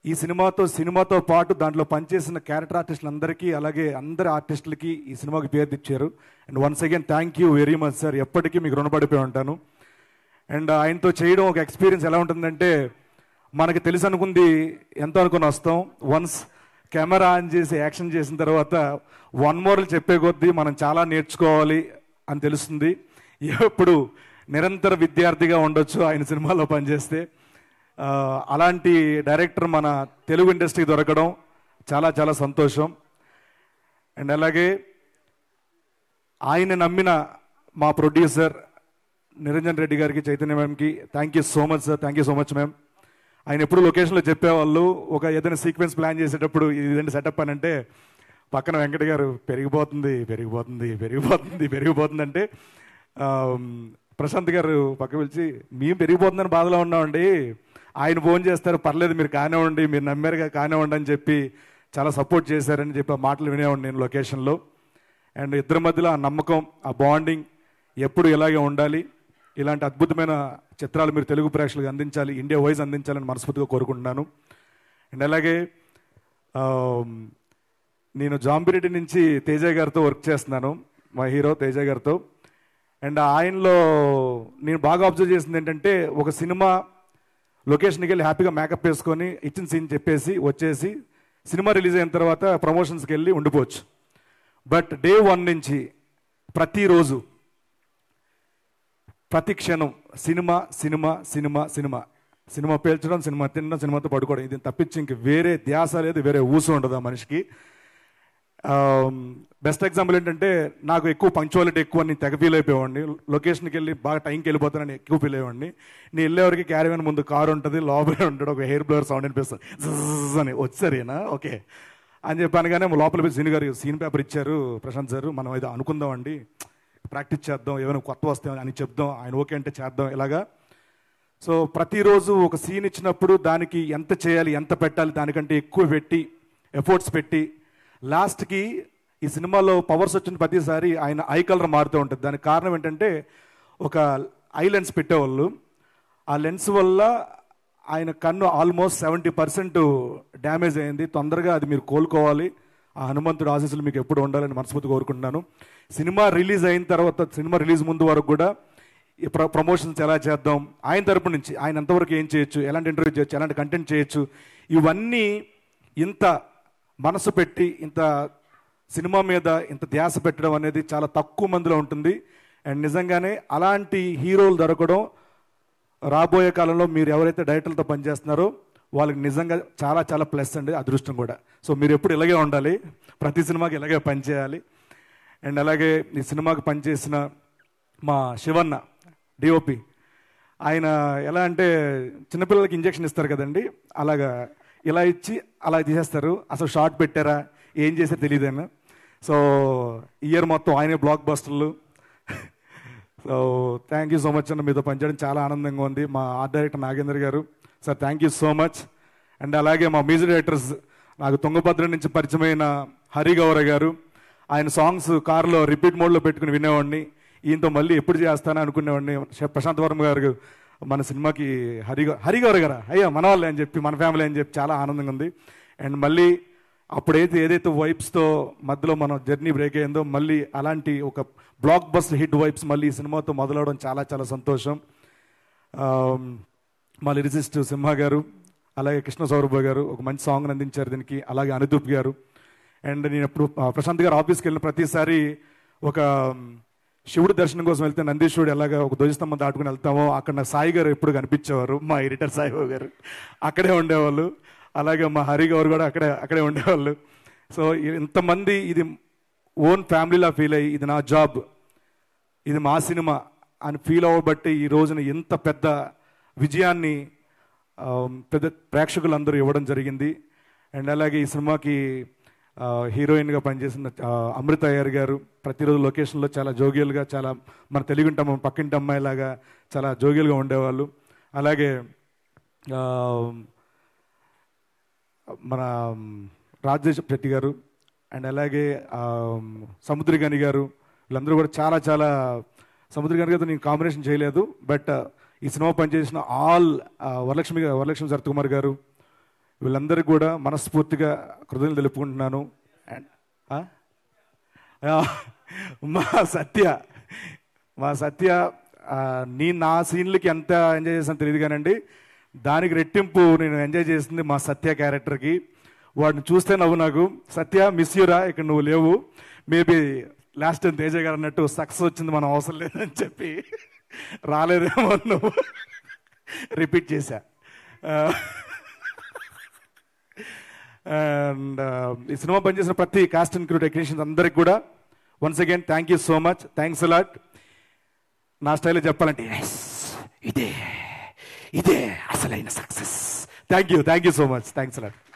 ఈ సినిమాతో పాటు దాంట్లో పనిచేసిన క్యారెక్టర్ ఆర్టిస్టులందరికీ, అలాగే అందరి ఆర్టిస్టులకి ఈ సినిమాకి పేరు తెచ్చారు. And once again thank you very much sir. ఎప్పటికీ మీకు రుణపడిపోయి ఉంటాను. అండ్ ఆయనతో చేయడం ఒక ఎక్స్పీరియన్స్ ఎలా ఉంటుందంటే, మనకి తెలిసి అనుకుంది ఎంతో అనుకుని వస్తాం. వన్స్ కెమెరా ఆన్ చేసి యాక్షన్ చేసిన తర్వాత వన్ మోర్లు చెప్పే కొద్దీ మనం చాలా నేర్చుకోవాలి అని తెలుస్తుంది. ఎప్పుడు నిరంతర విద్యార్థిగా ఉండొచ్చు ఆయన సినిమాలో పనిచేస్తే. అలాంటి డైరెక్టర్ మన తెలుగు ఇండస్ట్రీ దొరకడం చాలా చాలా సంతోషం. అండ్ అలాగే ఆయన నమ్మిన మా ప్రొడ్యూసర్ నిరంజన్ రెడ్డి గారికి, చైతన్య మ్యామ్కి thank you so much sir. Thank you so much ma'am. ఆయన ఎప్పుడు లొకేషన్లో చెప్పేవాళ్ళు, ఒక ఏదైనా సీక్వెన్స్ ప్లాన్ చేసేటప్పుడు ఇదండి సెటప్ అని అంటే పక్కన వెంకట గారు పెరిగిపోతుంది అంటే ప్రశాంత్ గారు పక్క పిలిచి మేము పెరిగిపోతుందని బాధలో ఉన్నామండి, ఆయన ఫోన్ చేస్తారు, పర్లేదు మీరు కానివ్వండి, మీరు నమ్మారుగా కానివ్వండి అని చెప్పి చాలా సపోర్ట్ చేశారని చెప్పి ఆ మాటలు వినేవాడిని నేను లొకేషన్లో. అండ్ ఇద్దరి మధ్యలో ఆ నమ్మకం, ఆ బాండింగ్ ఎప్పుడు ఇలాగే ఉండాలి. ఇలాంటి అద్భుతమైన చిత్రాలు మీరు తెలుగు ప్రేక్షకులకు అందించాలి, ఇండియా వైజ్ అందించాలని మనస్ఫూర్తిగా కోరుకుంటున్నాను. అండ్ అలాగే నేను జాంబిరెడ్డి నుంచి తేజ గారితో వర్క్ చేస్తున్నాను, మా హీరో తేజ గారితో. అండ్ ఆయనలో నేను బాగా అబ్జర్వ్ చేసింది ఏంటంటే, ఒక సినిమా లొకేషన్కి వెళ్ళి హ్యాపీగా మేకప్ వేసుకొని ఇచ్చిన సీన్ చెప్పేసి వచ్చేసి సినిమా రిలీజ్ అయిన తర్వాత ప్రమోషన్స్కి వెళ్ళి ఉండిపోవచ్చు. బట్ డే 1 నుంచి ప్రతిరోజు ప్రతి క్షణం cinema cinema cinema cinema cinema పేల్చడం, సినిమా తినడం, సినిమాతో పడుకోవడం, ఇది తప్పించి ఇంక వేరే ధ్యాస లేదు, వేరే ఊసు ఉండదు ఆ మనిషికి. బెస్ట్ ఎగ్జాంపుల్ ఏంటంటే, నాకు ఎక్కువ పంక్చువాలిటీ ఎక్కువ, నేను తెగ ఫీల్ అయిపోయేవాడిని. లొకేషన్కి వెళ్ళి బాగా టైంకి వెళ్ళిపోతానని ఎక్కువ ఫీల్ అయ్యేవాడిని. నేను వెళ్ళేవారికి క్యారీవన్ ముందు కారు ఉంటుంది, లోపలే ఉంటాడు, ఒక హెయిర్ బ్లోవర్ సౌండ్ అనిపిస్తుంది, జజ్ అని వచ్చారేనా ఓకే అని చెప్పాను. కానీ లోపల పోయి సీన్ గారు సీన్ పేపర్ ఇచ్చారు ప్రశాంత్ సార్, మనం ఇది అనుకుందామండి, ప్రాక్టీస్ చేద్దాం, ఏమైనా కొత్త వస్తాయి అని చెప్దాం, ఆయన ఓకే అంటే చేద్దాం ఇలాగా. సో ప్రతిరోజు ఒక సీన్ ఇచ్చినప్పుడు దానికి ఎంత చేయాలి, ఎంత పెట్టాలి, దానికంటే ఎక్కువ పెట్టి ఎఫర్ట్స్ పెట్టి లాస్ట్కి ఈ సినిమాలో పవర్స్ వచ్చిన ప్రతిసారి ఆయన ఐ కలర్ మారుతూ ఉంటుంది. దానికి కారణం ఏంటంటే, ఒక ఐ లెన్స్ పెట్టేవాళ్ళు, ఆ లెన్స్ వల్ల ఆయన కన్ను ఆల్మోస్ట్ 70% డ్యామేజ్ అయింది. తొందరగా అది మీరు కోలుకోవాలి, ఆ హనుమంతుడు ఆశీస్సులు మీకు ఎప్పుడు ఉండాలని మనస్ఫూర్తి కోరుకుంటున్నాను. సినిమా రిలీజ్ అయిన తర్వాత, సినిమా రిలీజ్ ముందు వరకు కూడా ఈ ప్రమోషన్స్ ఎలా చేద్దాం, ఆయన తరపు నుంచి ఆయన ఎంతవరకు ఏం చేయొచ్చు, ఎలాంటి ఇంటర్వ్యూ చేయొచ్చు, ఎలాంటి కంటెంట్ చేయొచ్చు, ఇవన్నీ ఇంత మనసు పెట్టి ఇంత సినిమా మీద ఇంత ధ్యాస పెట్టడం అనేది చాలా తక్కువ మందిలో ఉంటుంది. అండ్ నిజంగానే అలాంటి హీరోలు దొరకడం రాబోయే కాలంలో మీరు ఎవరైతే డైరెక్టర్లతో పనిచేస్తున్నారో వాళ్ళకి నిజంగా చాలా చాలా ప్లస్ అండి, అదృష్టం కూడా. సో మీరు ఎప్పుడు ఇలాగే ఉండాలి, ప్రతి సినిమాకి ఇలాగే పనిచేయాలి. అండ్ అలాగే ఈ సినిమాకి పనిచేసిన మా శివన్న డిఓపి, ఆయన ఎలా అంటే చిన్నపిల్లలకి ఇంజెక్షన్ ఇస్తారు కదండి, అలాగా ఇలా ఇచ్చి అలా తీసేస్తారు. అసలు షార్ట్ పెట్టారా ఏం చేసారో తెలియదేమో. సో ఇయర్ మొత్తం ఆయనే బ్లాక్ బస్టర్లు. So thank you so much అన్న, మీతో పనిచేయడం చాలా ఆనందంగా ఉంది. మా ఆర్ట్ డైరెక్టర్ నాగేంద్ర గారు sir, thank you so much. And అలాగే మా మ్యూజిక్ డైరెక్టర్స్, నాకు తుంగభద్ర నుంచి పరిచయమైన హరిగౌర గారు, ఆయన సాంగ్స్ కారులో రిపీట్ మోడ్లో పెట్టుకుని వినేవాడిని, ఈయనతో మళ్ళీ ఎప్పుడు చేస్తానని అనుకునేవాడిని. ప్రశాంత్ వర్మ గారు మన సినిమాకి హరిగౌర గారా, అయ్యా మన వాళ్ళే అని చెప్పి, మన ఫ్యామిలీ అని చెప్పి చాలా ఆనందంగా ఉంది. అండ్ మళ్ళీ అప్పుడైతే ఏదైతే వైబ్స్తో మధ్యలో మన జర్నీ బ్రేక్ అయ్యిందో, మళ్ళీ అలాంటి ఒక బ్లాక్ బస్టర్ హిట్ వైబ్స్ మళ్ళీ ఈ సినిమాతో మొదలవడం చాలా చాలా సంతోషం. మా లిరిసిస్ట్ సింహ గారు, అలాగే కృష్ణ సౌరభ గారు ఒక మంచి సాంగ్ అందించారు దీనికి, అలాగే అనుదూప్ గారు. అండ్ నేను ఎప్పుడు ప్రశాంత్ గారు ఆఫీస్కి వెళ్ళిన ప్రతిసారి ఒక శివుడి దర్శనం కోసం వెళ్తే నందీశ్వరుడు ఎలాగా ఒక ధ్వజస్తంభం దాటుకుని వెళ్తామో, అక్కడ నా సాయి గారు ఎప్పుడు కనిపించేవారు, మా ఎడిటర్ సాయిబాబు గారు అక్కడే ఉండేవాళ్ళు. అలాగే మా హరి గారు కూడా అక్కడే ఉండేవాళ్ళు. సో ఇంతమంది ఇది ఓన్ ఫ్యామిలీలా ఫీల్ అయ్యి, ఇది నా జాబ్, ఇది మా సినిమా అని ఫీల్ అవ్వబట్టి ఈ రోజున ఇంత పెద్ద విజయాన్ని పెద్ద ప్రేక్షకులందరూ ఇవ్వడం జరిగింది. అండ్ అలాగే ఈ సినిమాకి హీరోయిన్గా పనిచేసిన అమృత అయ్యర్ గారు ప్రతిరోజు లొకేషన్లో చాలా జోగియల్గా, చాలా మన తెలుగుంటాం పక్కింటి అమ్మాయిలాగా చాలా జోగియల్గా ఉండేవాళ్ళు. అలాగే మన రాజేష్ శెట్టి గారు, అండ్ అలాగే సముద్రగని గారు, వీళ్ళందరూ కూడా చాలా చాలా, సముద్రగని గారితో నేను కాంబినేషన్ చేయలేదు, బట్ ఈ సినిమా పనిచేసిన ఆల్ వరలక్ష్మి సరత్ కుమార్ గారు, వీళ్ళందరికీ కూడా మనస్ఫూర్తిగా కృతజ్ఞతలు తెలుపుకుంటున్నాను. అండ్ మా సత్య నా సీన్లకి ఎంత ఎంజాయ్ చేసాను తెలియదు కానండి, దానికి రెట్టింపు నేను ఎంజాయ్ చేసింది మా సత్య క్యారెక్టర్కి. వాడిని చూస్తే నవ్వు నాకు. సత్య మిస్ యూరా, ఇక్కడ నువ్వు లేవు. మేబీ లాస్ట్ టైం తేజ గారు అన్నట్టు సక్సెస్ వచ్చింది, మనం అవసరం లేదని చెప్పి రాలేదేమో నువ్వు రిపీట్ చేశా. అండ్ ఈ సినిమా పనిచేసిన ప్రతి కాస్ట్ అండ్ క్రూ టెక్నీషియన్స్ అందరికి కూడా once again thank you so much. Thanks a lot. నా స్టైల్లో చెప్పాలంటే ఇదే అసలైన success. Thank you so much. Thanks a lot.